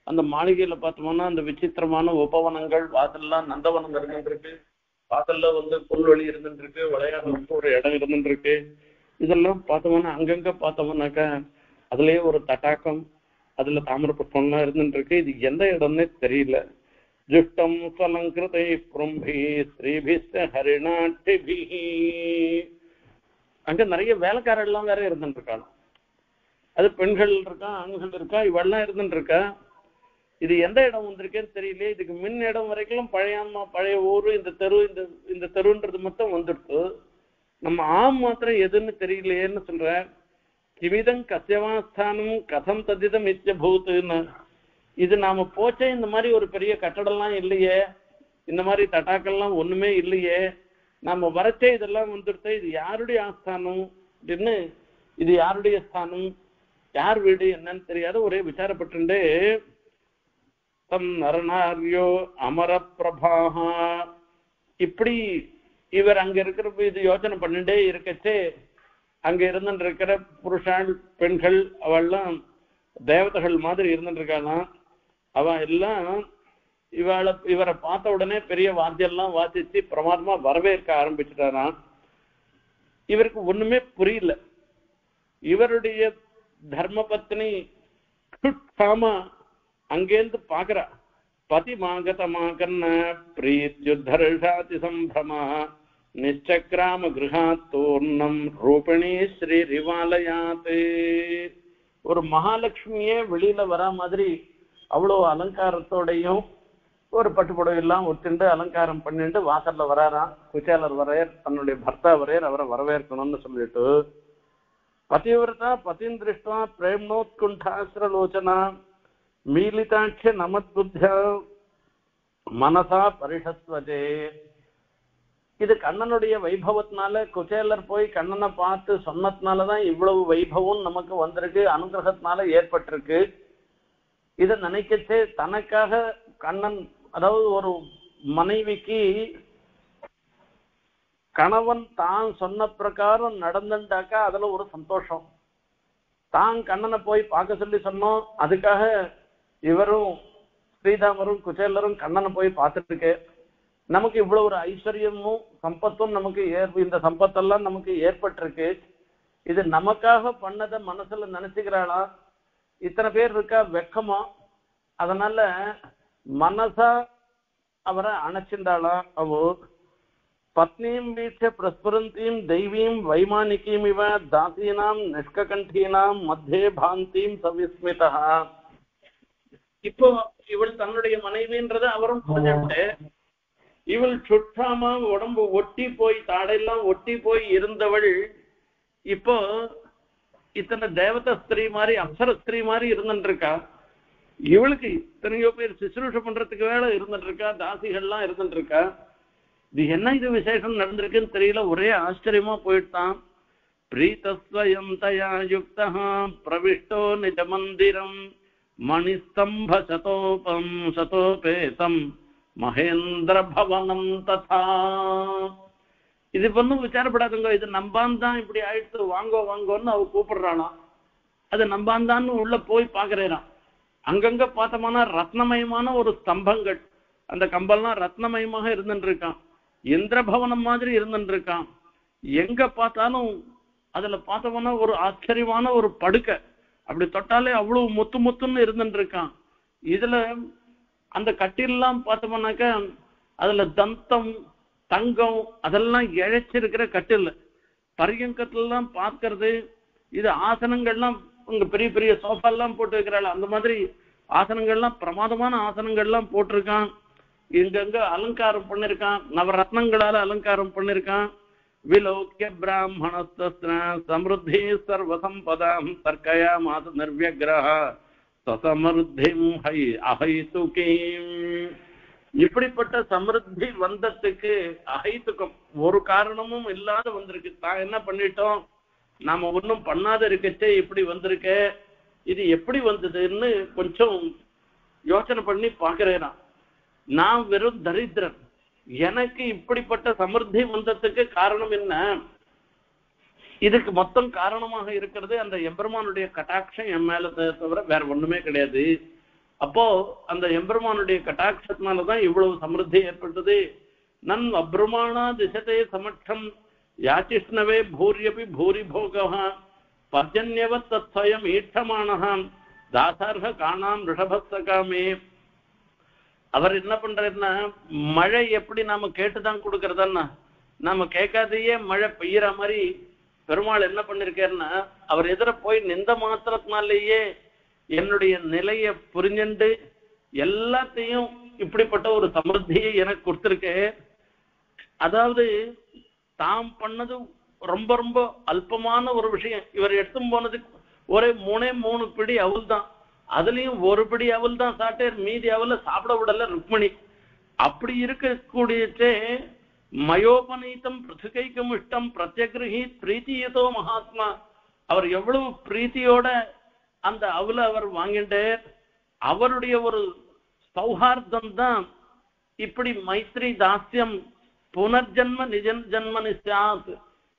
அந்த மாளிகையில பார்த்தோம்னா அந்த விசித்திரமான உபவனங்கள், வாசல்லாம் நந்தவனங்கள் இருந்துருக்கு, வாசல்ல புல்வெளி இருந்துருக்கு, விளையாடுறதுக்கு ஒரு இடம் இருந்துருக்கு. இதெல்லாம் பார்த்தோம்னா அங்கங்க பார்த்தோம்னாக்கா அதுலயே ஒரு தட்டாக்கம், அதுல தாமிர புஷ்பம்லாம் இருந்துருக்கு. இது எந்த இடம்னே தெரியல. ஜுஷ்டம் ஸ்வலங்கிருதை புரம்பி ஸ்ரீபிஸ்த ஹரிநாட்டிபி. அங்க நிறைய வேலைக்காரெல்லாம் வேற இருந்துருக்காங்க. அது பெண்கள் இருக்கா, ஆண்கள் இருக்கா, இவெல்லாம் இருந்துருக்கா. இது எந்த இடம் வந்திருக்கேன்னு தெரியல. இதுக்கு முன் இடம் வரைக்கும் பழைய ஊரு, இந்த தெருன்றது மட்டும் வந்துடுத்து. நம்ம மாத்திரம் எதுன்னு தெரியலையேன்னு சொல்ற. கிமிதம் கசியவாஸ்தானம் கதம் ததிதம் இத்தியபூத்துன்னு. இது நாம போச்சே, இந்த மாதிரி ஒரு பெரிய கட்டடம்லாம் இல்லையே, இந்த மாதிரி தட்டாக்கள்லாம் ஒண்ணுமே இல்லையே, நாம வரச்சே இதெல்லாம் வந்துடுத்த, இது யாருடைய ஆஸ்தானம் அப்படின்னு, இது யாருடைய ஸ்தானம், யார் வீடு என்னன்னு தெரியாத ஒரே விசாரப்பட்டு தம் நரநாரியோ அமர பிரபாகா. இப்படி இவர் அங்க இருக்கிற இது யோசனை பண்ணிட்டே இருக்கச்சே அங்க இருந்துட்டு இருக்கிற புருஷாள் பெண்கள் அவெல்லாம் தேவதைகள் மாதிரி இருந்துட்டு இருக்காளாம். அவ எல்லாம் இவரை பார்த்த உடனே பெரிய வாத்தியெல்லாம் வாசிச்சு பிரமாதமா வரவேற்க ஆரம்பிச்சுட்டாராம். இவருக்கு ஒண்ணுமே புரியல. இவருடைய தர்மபத்னி அங்கேருந்து பாக்குறா. பதிமாகதமாகன்ன பிரீத்யுத்தர்ஷாதி சம்பிரமா நிச்சக்ராம கிருஹாத்தூர்ணம் ரூபிணி ஸ்ரீ ரிவாலயாத். ஒரு மகாலட்சுமியே வெளியில வரா மாதிரி அவ்வளவு அலங்காரத்தோடையும் ஒரு பட்டுப்புடவையெல்லாம் ஒத்துண்டு அலங்காரம் பண்ணிட்டு வாசல்ல வராராம். குச்சேலர் வரையர் தன்னுடைய பர்த்தா வரையர் அவரை வரவேற்கணும்னு சொல்லிட்டு, பதிவிரதா பதின் திருஷ்டா பிரேம்னோத்குண்டாசிரலோச்சனா மீலிதாட்சிய நமத்புத்தியா மனசா பரிஷஸ்வதே. இது கண்ணனுடைய வைபவத்தினால குச்சேலர் போய் கண்ணனை பார்த்து சொன்னதுனாலதான் இவ்வளவு வைபவம் நமக்கு வந்திருக்கு, அனுகிரகத்தினால ஏற்பட்டிருக்கு. இதை நினைக்கச்சே தனக்காக கண்ணன், அதாவது ஒரு மனைவிக்கு கணவன் தான் சொன்ன பிரகாரம் நடந்துட்டாக்கா அதுல ஒரு சந்தோஷம். தான் கண்ணனை போய் பார்க்க சொல்லி சொன்னோம், அதுக்காக இவரும் ஸ்ரீதாமரும் குச்சேலரும் கண்ணனை போய் பார்த்துட்டு நமக்கு இவ்வளவு ஒரு ஐஸ்வர்யமும் சம்பத்தும் நமக்கு இந்த சம்பத்தெல்லாம் நமக்கு ஏற்பட்டிருக்கு. இது நமக்காக பண்ணதை மனசுல நினைச்சுக்கிறாளா? இத்தனை பேர் இருக்கா வெக்கமா, அதனால மனசா அவரை அணைச்சிருந்தாளா? அவோ பத்னீம் வீட்ச பிரஸ்புரந்தீம் தெய்வீம் வைமானிகீம் இவ தாசீனாம் நிஷ்ககண்டீனாம் மத்தியே பாந்தீம் சவிஸ்மிதா. இப்போ இவள் தன்னுடைய மனைவின்றத அவரும் புரிஞ்சுட்டு, இவள் சுற்றாம உடம்பு ஒட்டி போய் தாடையெல்லாம் ஒட்டி போய் இருந்தவள் இப்போ இத்தனை தேவத ஸ்திரீ மாதிரி அப்சர ஸ்திரீ மாதிரி இருந்துட்டு இருக்கா. இவளுக்கு இத்தனையோ பேர் சுசுரூஷ பண்றதுக்கு வேலை இருந்துட்டு இருக்கா, தாசிகள்லாம் இருந்துட்டு இருக்கா. இது என்ன இது விசேஷம் நடந்திருக்குன்னு தெரியல, ஒரே ஆச்சரியமா போயிட்டான். பிரீதஸ்வயம் தயா யுக்தா பிரவிஷ்டோ நிஜ மந்திரம் மணிஸ்தம்ப சதோபேதம் மகேந்திர பவனம் ததா. இது ஒன்றும் விசாரப்படாதுங்க, இது நம்பான்தான் இப்படி ஆயிடுத்து, வாங்கோ வாங்கோன்னு அவ கூப்பிடுறாளாம். அது நம்பாந்தான்னு உள்ள போய் பாக்குறான். அங்கங்க பார்த்தோம்னா ரத்னமயமான ஒரு ஸ்தம்பங்கள், அந்த கம்பெல்லாம் ரத்னமயமாக இருந்துட்டு இருக்கான். இந்திரபவனம் மாதிரி இருந்துட்டு இருக்கான். எங்க பார்த்தாலும் அதுல பார்த்தோம்னா ஒரு ஆச்சரியமான ஒரு படுக்கை, அப்படி தொட்டாலே அவ்வளவு முத்து முத்துன்னு இருந்துட்டு இருக்கான். இதுல அந்த கட்டிலாம் பார்த்தோம்னாக்க அதுல தந்தம் தங்கம் அதெல்லாம் இழைச்சிருக்கிற கட்டில். பரியங்கத்துல எல்லாம் பார்க்கறது, இது ஆசனங்கள்லாம் உங்க பெரிய பெரிய சோஃபா எல்லாம் போட்டு வைக்கிறாள், அந்த மாதிரி ஆசனங்கள்லாம் பிரமாதமான ஆசனங்கள்லாம் போட்டிருக்கான். இங்கங்க அலங்காரம் பண்ணிருக்கான், நவரத்னங்களால அலங்காரம் பண்ணிருக்கான். விலோக்கிய பிராமணஸ்த சமிருத்தி சர்வசம்பதாம் தர்க்கயா மாத நிர்வியகிரஹ சசமிருத்திம் ஹை அஹைதுகீம். இப்படிப்பட்ட சமிருத்தி வந்ததுக்கு அஹைதுக்கம் ஒரு காரணமும் இல்லாத வந்திருக்கு. தான் என்ன பண்ணிட்டோம், நாம ஒன்றும் பண்ணாத இருக்கச்சே இப்படி வந்திருக்க, இது எப்படி வந்ததுன்னு கொஞ்சம் யோசனை பண்ணி பாக்குறேன். நான் வெறும் தரித்திரன், எனக்கு இப்படிப்பட்ட சமிருத்தி வந்ததுக்கு காரணம் என்ன? இதுக்கு மொத்தம் காரணமாக இருக்கிறது அந்த எம்பெருமானுடைய கட்டாட்சம் என் மேல தவிர வேற ஒண்ணுமே கிடையாது. அப்போ அந்த எம்பெருமானுடைய கட்டாட்சத்தினாலதான் இவ்வளவு சமிருத்தி ஏற்பட்டது. நன் அப்ரமாணா திசதே சமட்சம் யாச்சிஷ்ணவே பூரியபி பூரி போகः பர்ஜன்யவத் தத்ஸ்வயம் ஈட்டமானः தாசார்ஹ காணாம் ரிஷபஸ்தகாமே. அவர் என்ன பண்றாருன்னா, மழை எப்படி நாம கேட்டுதான் கொடுக்கறதா, நாம கேட்காதையே மழை பெய்யற மாதிரி பெருமாள் என்ன பண்ணிருக்காருன்னா, அவர் எதிர போய் நின்ற மாத்திரத்தினாலேயே என்னுடைய நிலைய புரிஞ்சுண்டு எல்லாத்தையும் இப்படிப்பட்ட ஒரு சமிருத்தியை எனக்கு கொடுத்திருக்க. அதாவது தாம் பண்ணது ரொம்ப ரொம்ப அல்பமான ஒரு விஷயம். இவர் எடுத்து போனது ஒரே 3 பிடி அவள் தான், அதுலயும் ஒரு பிடி அவள் தான் சாப்பிட்டார், மீதி அவள சாப்பிட விடல ருக்மிணி. அப்படி இருக்கக்கூடியச்சே மயோபநீதம் பிருத்திகைக்கும் இஷ்டம் பிரத்யகிரகி பிரீத்தியதோ மகாத்மா. அவர் எவ்வளவு பிரீத்தியோட அந்த அவள அவர் வாங்கிட்டார். அவருடைய ஒரு சௌஹார்தம் தான் இப்படி மைத்ரி தாஸ்யம் புனர்ஜன்ம நிஜன் ஜன்மனி சாத்.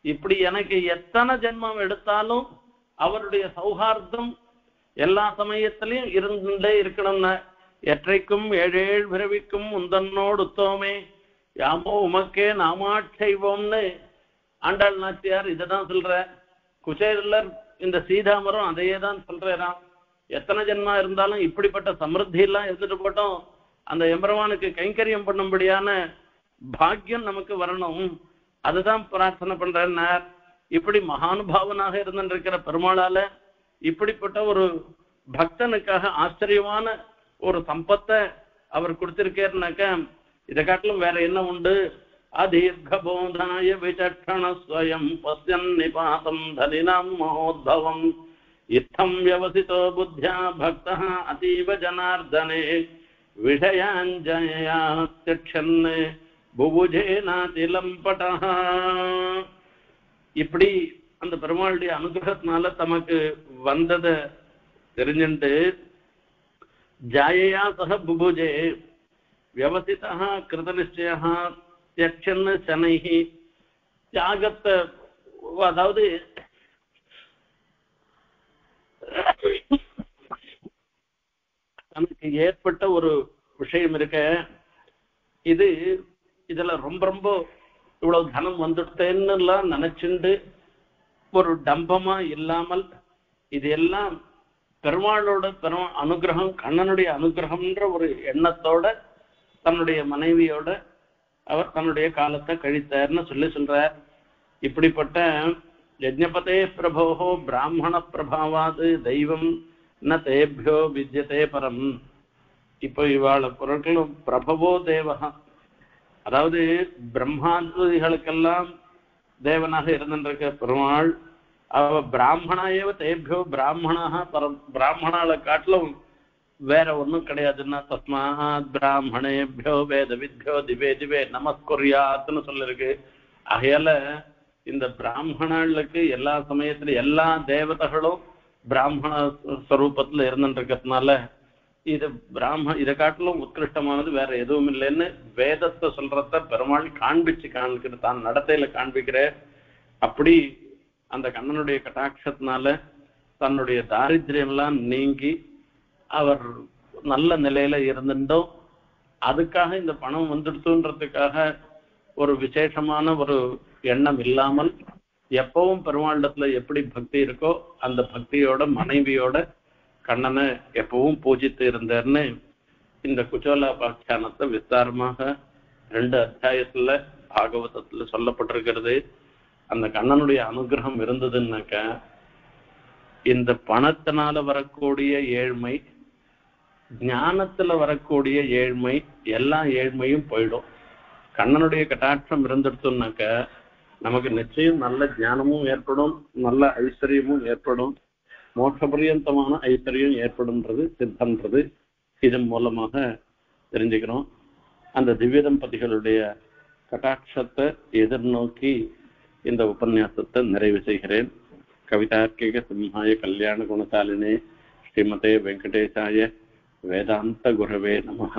இப்படி எனக்கு எத்தனை ஜென்மம் எடுத்தாலும் அவருடைய சௌஹார்தம் எல்லா சமயத்திலையும் இருந்துட்டே இருக்கணும்னா, எற்றைக்கும் ஏழேழு பிறவிக்கும் உந்தன்னோடு உத்தோமே யாமோ உமக்கே நாமாட்சைவோம்னு ஆண்டாள் நாச்சியார் இதைதான் சொல்ற. குசேலர் இந்த சீதாமரம் அதையே தான் சொல்றாராம். எத்தனை ஜென்மா இருந்தாலும் இப்படிப்பட்ட சமிருத்தி எல்லாம் எடுத்துட்டு போட்டோம், அந்த எம்பெருமானுக்கு கைங்கரியம் பண்ணும்படியான பாக்கியம் நமக்கு வரணும், அதுதான் பிரார்த்தனை பண்றார். இப்படி மகானுபாவனாக இருந்திருக்கிற பெருமாளால இப்படிப்பட்ட ஒரு பக்தனுக்காக ஆச்சரியமான ஒரு சம்பத்தை அவர் கொடுத்திருக்காருனாக்க இதை காட்டிலும் வேற என்ன உண்டு? அதீர்கபோதாய விசக்ஷண ஸ்வயம் பஸ்யன் நிபாதம் தலினாம் மகோத்பவம் இத்தம் வியவசிதோ புத்தியா பக்தः அதீவ ஜனார்தனே விஷயாஞ்சயா திக்ஷன் புபுஜேனாதிலம்படः. இப்படி அந்த பெருமாளுடைய அனுகிரகத்தினால தமக்கு வந்ததை தெரிஞ்சுட்டு ஜாயையா சக புபுஜே வியவசிதா கிருத நிச்சயா தியக்ஷன் சனைஹி. தியாகத்தை, அதாவது தனக்கு ஏற்பட்ட ஒரு விஷயம் இருக்க, இது இதுல ரொம்ப ரொம்ப இவ்வளவு தனம் வந்துட்டேன்னு எல்லாம் நினைச்சுண்டு ஒரு டம்பமா இல்லாமல் இது எல்லாம் பெருமாளோட அனுகிரகம், கண்ணனுடைய அனுகிரகம்ன்ற ஒரு எண்ணத்தோட தன்னுடைய மனைவியோட அவர் தன்னுடைய காலத்தை கழித்தார்னு சொல்ற. இப்படிப்பட்ட யஜ்ஞபதே பிரபோஹோ பிராமண பிரபாவாது தெய்வம் ந தேபியோ வித்யதே பரம். இப்போ இவாள பொருட்களும் பிரபவோ தேவகா, அதாவது பிரம்மாதிகளுக்கெல்லாம் தேவனாக இருந்திருக்க பெருமாள் அவ பிராமணாயவ தேபியோ பிராமணா பரம். பிராமணால காட்டிலும் வேற ஒன்றும் கிடையாதுன்னா தஸ்மாத் பிராமணேபியோ வேத வித்யோ திவே திவே நமஸ்குரியாத்னு சொல்லிருக்கு. ஆகையால இந்த பிராமணர்களுக்கு எல்லா சமயத்திலும் எல்லா தேவதைகளும் பிராமண ஸ்வரூபத்துல இருந்துட்டு இருக்கிறதுனால இது இதை காட்டிலும் உத்கிருஷ்டமானது வேற எதுவும் இல்லைன்னு வேதத்தை சொல்றத பெருமாள் காண்பிக்கிற தான் நடத்தையில காண்பிக்கிற. அப்படி அந்த கண்ணனுடைய கட்டாட்சத்தினால தன்னுடைய தாரித்திரியம் எல்லாம் நீங்கி அவர் நல்ல நிலையில இருந்துட்டோம். அதுக்காக இந்த பணம் வந்துடுத்துன்றதுக்காக ஒரு விசேஷமான ஒரு எண்ணம் இல்லாமல் எப்பவும் பெருமாளிடத்துல எப்படி பக்தி இருக்கோ அந்த பக்தியோட மனைவியோட கண்ணனை எப்பவும் பூஜித்து இருந்தார்னு இந்த குச்சோலாபாக்கியானத்தை விஸ்தாரமாக 2 அத்தியாயத்துல பாகவதத்துல சொல்லப்பட்டிருக்கிறது. அந்த கண்ணனுடைய அனுகிரகம் இருந்ததுன்னாக்க இந்த பணத்தினால வரக்கூடிய ஏழ்மை, ஞானத்துல வரக்கூடிய ஏழ்மை, எல்லா ஏழ்மையும் போயிடும். கண்ணனுடைய கட்டாட்சம் இருந்துடுத்துனாக்க நமக்கு நிச்சயம் நல்ல ஞானமும் ஏற்படும், நல்ல ஐஸ்வர்யமும் ஏற்படும், மோட்சபரியந்தமான ஐஸ்வர்யம் ஏற்படும்ன்றது சித்தம்ன்றது இதன் மூலமாக தெரிஞ்சுக்கிறோம். அந்த திவ்ய தம்பதிகளுடைய கட்டாட்சத்தை எதிர்நோக்கி இந்த உபன்யாசத்தை நிறைவு செய்கிறேன். கவிதார்க்கிக சிம்ஹாய கல்யாண குணசாலினே ஸ்ரீமதே வெங்கடேசாய வேதாந்த குரவே நமஹ.